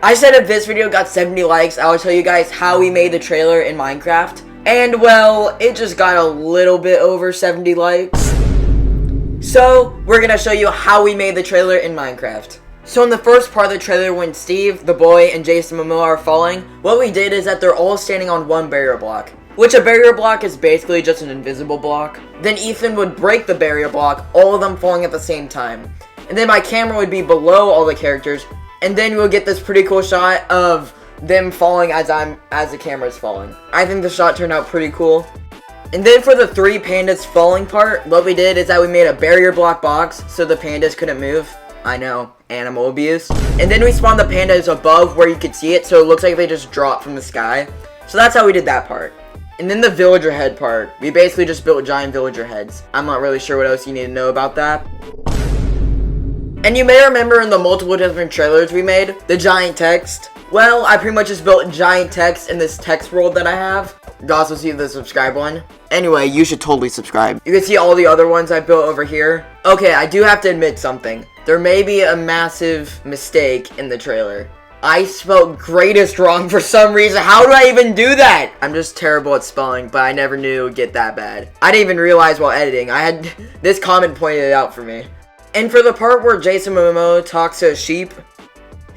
I said if this video got 70 likes, I would tell you guys how we made the trailer in Minecraft. And well, it just got a little bit over 70 likes. So, we're gonna show you how we made the trailer in Minecraft. So in the first part of the trailer, when Steve, the boy, and Jason Momoa are falling, what we did is that they're all standing on one barrier block. Which a barrier block is basically just an invisible block. Then Ethan would break the barrier block, all of them falling at the same time. And then my camera would be below all the characters, and then you'll get this pretty cool shot of them falling as the camera's falling. I think the shot turned out pretty cool. And then for the 3 pandas falling part, what we did is that we made a barrier block box so the pandas couldn't move. I know, animal abuse. And then we spawned the pandas above where you could see it, so it looks like they just dropped from the sky. So that's how we did that part. And then the villager head part, we basically just built giant villager heads. I'm not really sure what else you need to know about that. And you may remember in the multiple different trailers we made, the giant text. Well, I pretty much just built giant text in this text world that I have. You can also see the subscribe one. Anyway, you should totally subscribe. You can see all the other ones I built over here. Okay, I do have to admit something. There may be a massive mistake in the trailer. I spelled greatest wrong for some reason. How do I even do that? I'm just terrible at spelling, but I never knew it would get that bad. I didn't even realize while editing. I had this comment pointed it out for me. And for the part where Jason Momoa talks to a sheep,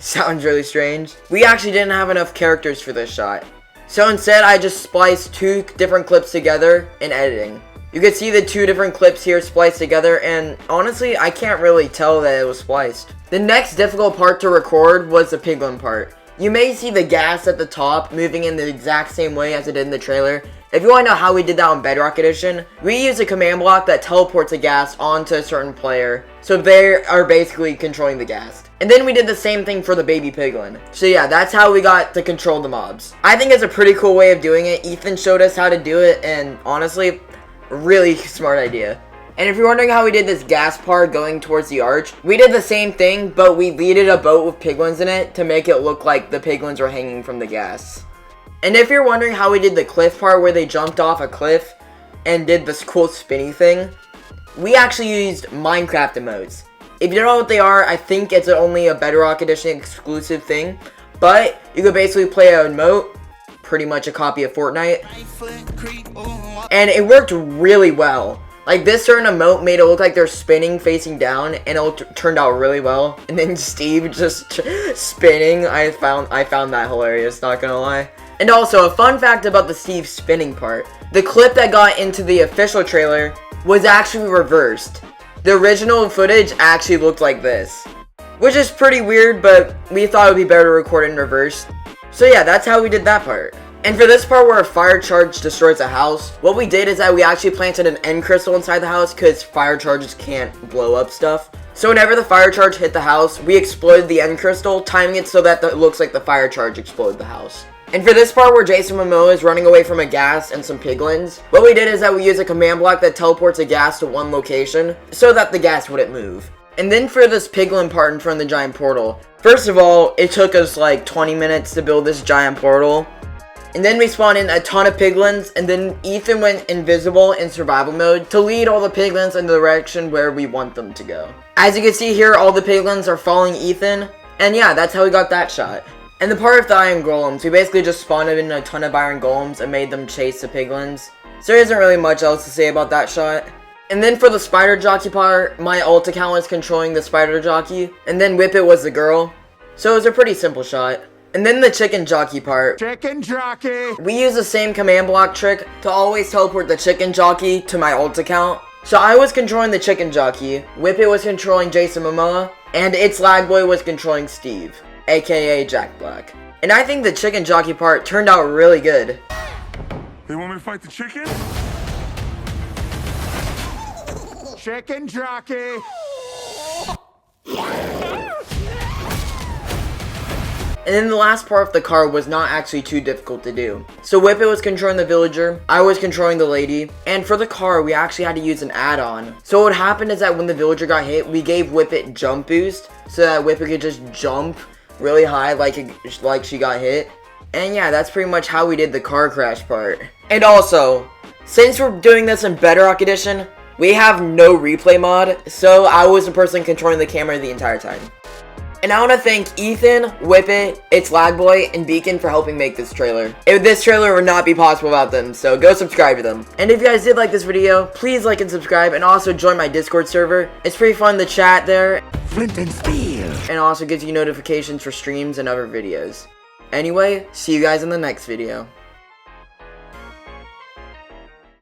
sounds really strange, we actually didn't have enough characters for this shot. So instead, I just spliced 2 different clips together in editing. You can see the 2 different clips here spliced together, and honestly, I can't really tell that it was spliced. The next difficult part to record was the piglin part. You may see the gas at the top moving in the exact same way as it did in the trailer. If you want to know how we did that on Bedrock Edition, we use a command block that teleports a gas onto a certain player, so they are basically controlling the gas. And then we did the same thing for the baby piglin. So yeah, that's how we got to control the mobs. I think it's a pretty cool way of doing it. Ethan showed us how to do it, and honestly, really smart idea. And if you're wondering how we did this gas part going towards the arch, we did the same thing, but we leaded a boat with piglins in it to make it look like the piglins were hanging from the gas. And if you're wondering how we did the cliff part where they jumped off a cliff and did this cool spinny thing, we actually used Minecraft emotes. If you don't know what they are, I think it's only a Bedrock Edition exclusive thing, but you could basically play an emote, pretty much a copy of Fortnite, and it worked really well. Like, this certain emote made it look like they're spinning facing down, and it turned out really well. And then Steve just spinning, I found that hilarious, not gonna lie. And also, a fun fact about the Steve spinning part. The clip that got into the official trailer was actually reversed. The original footage actually looked like this, which is pretty weird, but we thought it would be better to record it in reverse. So yeah, that's how we did that part. And for this part where a fire charge destroys a house, what we did is that we actually planted an end crystal inside the house because fire charges can't blow up stuff. So whenever the fire charge hit the house, we exploded the end crystal, timing it so that it looks like the fire charge exploded the house. And for this part where Jason Momoa is running away from a gas and some piglins, what we did is that we used a command block that teleports a gas to one location so that the gas wouldn't move. And then for this piglin part in front of the giant portal, first of all, it took us like 20 minutes to build this giant portal. And then we spawned in a ton of piglins, and then Ethan went invisible in survival mode to lead all the piglins in the direction where we want them to go. As you can see here, all the piglins are following Ethan, and yeah, that's how we got that shot. And the part of the iron golems, we basically just spawned in a ton of iron golems and made them chase the piglins. So there isn't really much else to say about that shot. And then for the spider jockey part, my ult account was controlling the spider jockey, and then Whip It was the girl. So it was a pretty simple shot. And then the chicken jockey part. Chicken jockey! We use the same command block trick to always teleport the chicken jockey to my ult account. So I was controlling the chicken jockey, Whip It was controlling Jason Momoa, and its lag boy was controlling Steve, aka Jack Black. And I think the chicken jockey part turned out really good. They want me to fight the chicken? Chicken jockey! And then the last part of the car was not actually too difficult to do. So Whip It was controlling the villager, I was controlling the lady, and for the car we actually had to use an add-on. So what happened is that when the villager got hit, we gave Whip It jump boost, so that Whip It could just jump really high like she got hit. And yeah, that's pretty much how we did the car crash part. And also, since we're doing this in Bedrock Edition, we have no replay mod, so I was the person controlling the camera the entire time. And I want to thank Ethan, Whippet, It's Lagboy, and Beacon for helping make this trailer. This trailer would not be possible without them, so go subscribe to them. And if you guys did like this video, please like and subscribe, and also join my Discord server. It's pretty fun to chat there. Flint and steel. And also gives you notifications for streams and other videos. Anyway, see you guys in the next video.